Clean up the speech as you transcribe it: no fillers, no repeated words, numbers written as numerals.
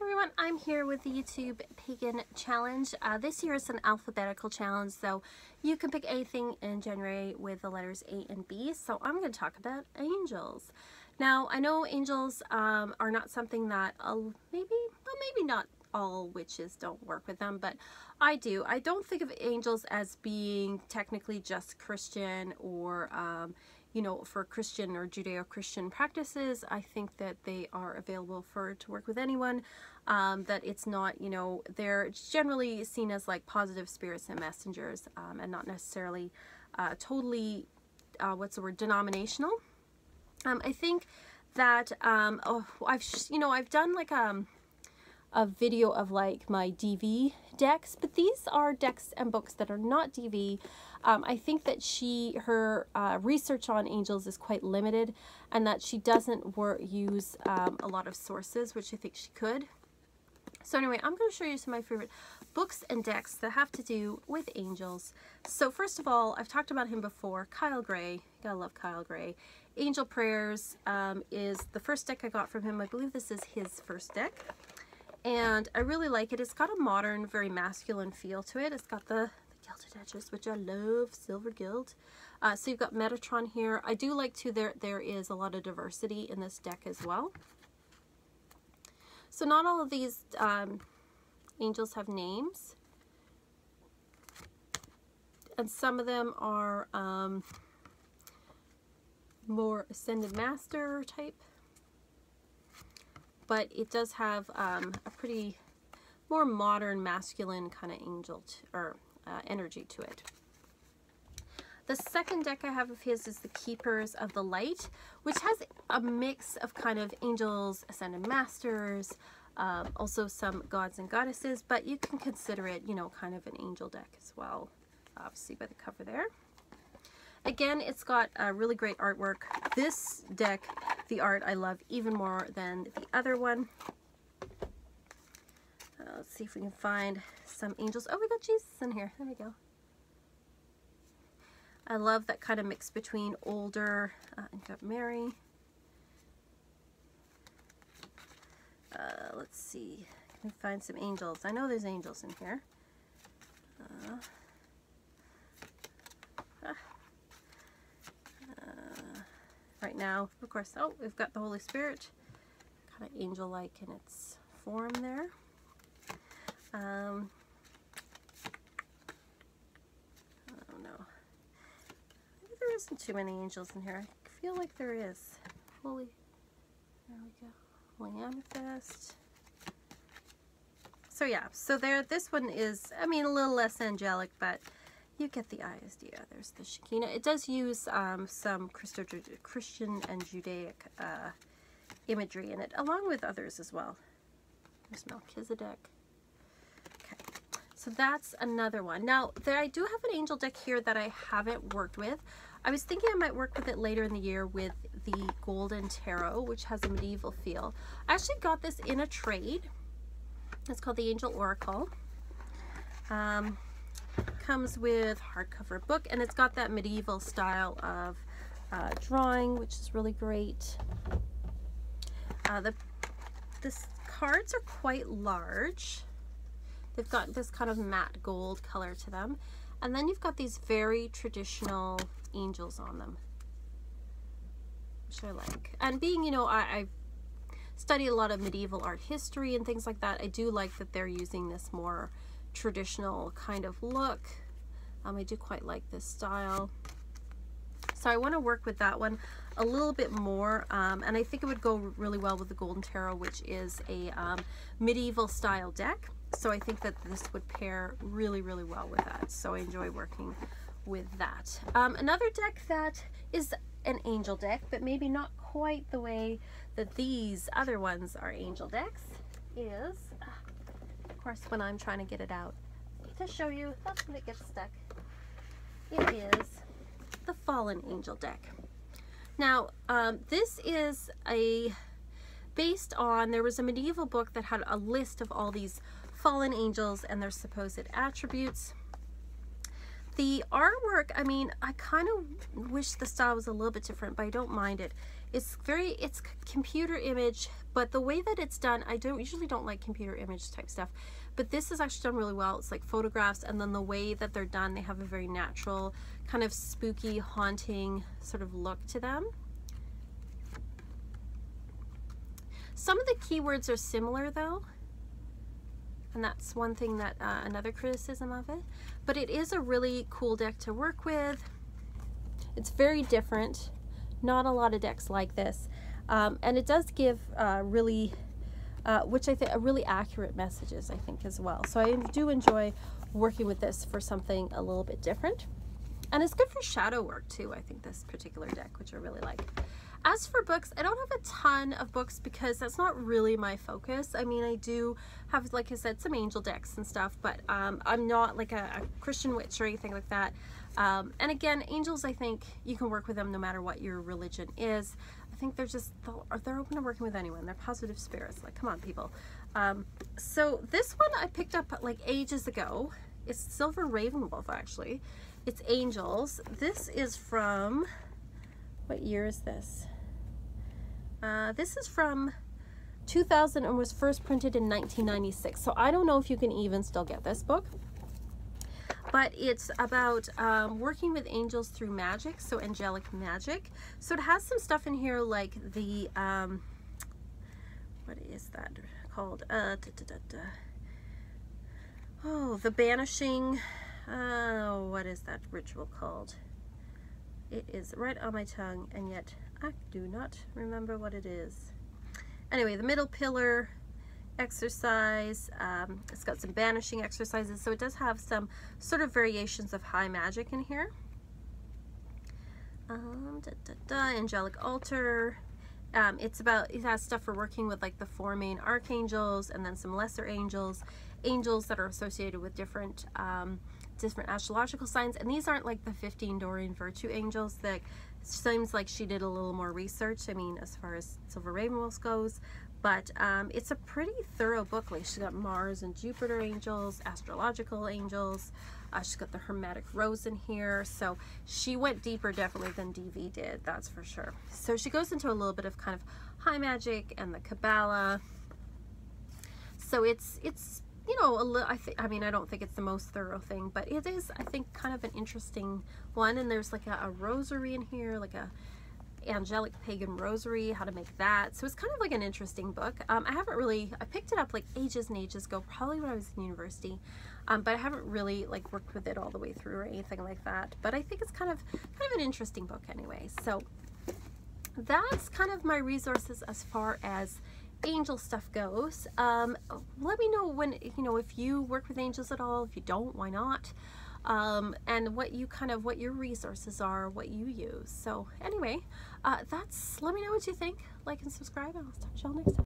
Everyone, I'm here with the YouTube Pagan Challenge. This year is an alphabetical challenge, so you can pick anything in January with the letters A and B. So I'm going to talk about angels. Now, I know angels are not something that maybe not all witches don't work with them, but I do. I don't think of angels as being technically just Christian or you know, for Christian or Judeo-Christian practices. I think that they are available to work with anyone, that it's not, you know, they're generally seen as like positive spirits and messengers, and not necessarily totally, what's the word, denominational. I think that, I've done like a video of like my DV decks, but these are decks and books that are not DV. I think that her research on angels is quite limited, and that she doesn't use a lot of sources, which I think she could. So anyway, I'm going to show you some of my favorite books and decks that have to do with angels. So first of all, I've talked about him before, Kyle Gray. You gotta love Kyle Gray. Angel Prayers is the first deck I got from him. I believe this is his first deck. And I really like it. It's got a modern, very masculine feel to it. It's got the gilded edges, which I love, silver gilt. So you've got Metatron here. I do like too, there is a lot of diversity in this deck as well. So not all of these angels have names. And some of them are more Ascended Master type. But it does have a pretty more modern masculine kind of angel energy to it. The second deck I have of his is the Keepers of the Light, which has a mix of kind of angels, ascended masters, also some gods and goddesses, but you can consider it, you know, kind of an angel deck as well, obviously by the cover there. Again, it's got a really great artwork. This deck, the art I love even more than the other one. Let's see if we can find some angels. Oh, we got Jesus in here. There we go. I love that kind of mix between older, and got Mary. Let's see. Can we find some angels? I know there's angels in here. Right now, of course, oh, we've got the Holy Spirit, kind of angel-like in its form there. I don't know. Maybe there isn't too many angels in here. I feel like there is. Holy, there we go. Holy Amethyst. So yeah, so this one is, I mean, a little less angelic, but you get the idea. There's the Shekinah. It does use some Christian and Judaic imagery in it, along with others as well. There's Melchizedek. Okay, so that's another one. Now, I do have an angel deck here that I haven't worked with. I was thinking I might work with it later in the year with the Golden Tarot, which has a medieval feel. I actually got this in a trade. It's called the Angel Oracle. Comes with hardcover book, and it's got that medieval style of drawing, which is really great. The cards are quite large. They've got this kind of matte gold color to them, and then you've got these very traditional angels on them, which I like. And being, you know, I've studied a lot of medieval art history and things like that, I do like that they're using this more traditional kind of look. I do quite like this style, so I want to work with that one a little bit more, and I think it would go really well with the Golden Tarot, which is a medieval style deck. So I think that this would pair really, really well with that, so I enjoy working with that. Another deck that is an angel deck, but maybe not quite the way that these other ones are angel decks, is, of course, when I'm trying to get it out to show you, that's when it gets stuck. It is the Fallen Angel deck. Now, this is based on, there was a medieval book that had a list of all these fallen angels and their supposed attributes. The artwork, I mean, I kind of wish the style was a little bit different, but I don't mind it. It's computer image, but the way that it's done, I usually don't like computer image type stuff, but this is actually done really well. It's like photographs, and then the way that they're done, they have a very natural, kind of spooky, haunting sort of look to them. Some of the keywords are similar though, and that's one thing that another criticism of it, but it is a really cool deck to work with. It's very different. Not a lot of decks like this, and it does give really, which I think are really accurate messages, I think, as well. So I do enjoy working with this for something a little bit different, and it's good for shadow work too, I think, this particular deck, which I really like. As for books, I don't have a ton of books because that's not really my focus. I mean, I do have, like I said, some angel decks and stuff, but I'm not like a Christian witch or anything like that. And again, angels, I think you can work with them no matter what your religion is. I think they're open to working with anyone. They're positive spirits. Like, come on, people. So this one I picked up like ages ago. It's Silver Raven Wolf, actually. It's angels. This is from, what year is this? This is from 2000 and was first printed in 1996. So I don't know if you can even still get this book. But it's about working with angels through magic, so angelic magic. So it has some stuff in here like the, what is that called? Oh, the banishing, what is that ritual called? It is right on my tongue, and yet I do not remember what it is. Anyway, the middle pillar exercise, it's got some banishing exercises, so it does have some sort of variations of high magic in here. Angelic altar. It has stuff for working with like the 4 main archangels, and then some lesser angels that are associated with different astrological signs. And these aren't like the 15 Doreen Virtue angels. That seems like she did a little more research, I mean, as far as Silver Raven Wolf goes. But it's a pretty thorough book. Like, she's got Mars and Jupiter angels, astrological angels. She's got the Hermetic Rose in here. So she went deeper definitely than DV did, that's for sure. So she goes into a little bit of kind of high magic and the Kabbalah. So it's you know, I mean, I don't think it's the most thorough thing, but it is, I think, kind of an interesting one. And there's like a rosary in here, like a angelic pagan rosary, how to make that. So it's kind of like an interesting book. I picked it up like ages and ages ago, probably when I was in university, but I haven't really like worked with it all the way through or anything like that. But I think it's kind of an interesting book anyway. So that's kind of my resources as far as angel stuff goes. Let me know when, you know, if you work with angels at all. If you don't, why not? And what your resources are, what you use. So anyway, let me know what you think. Like and subscribe, and I'll talk to y'all next time.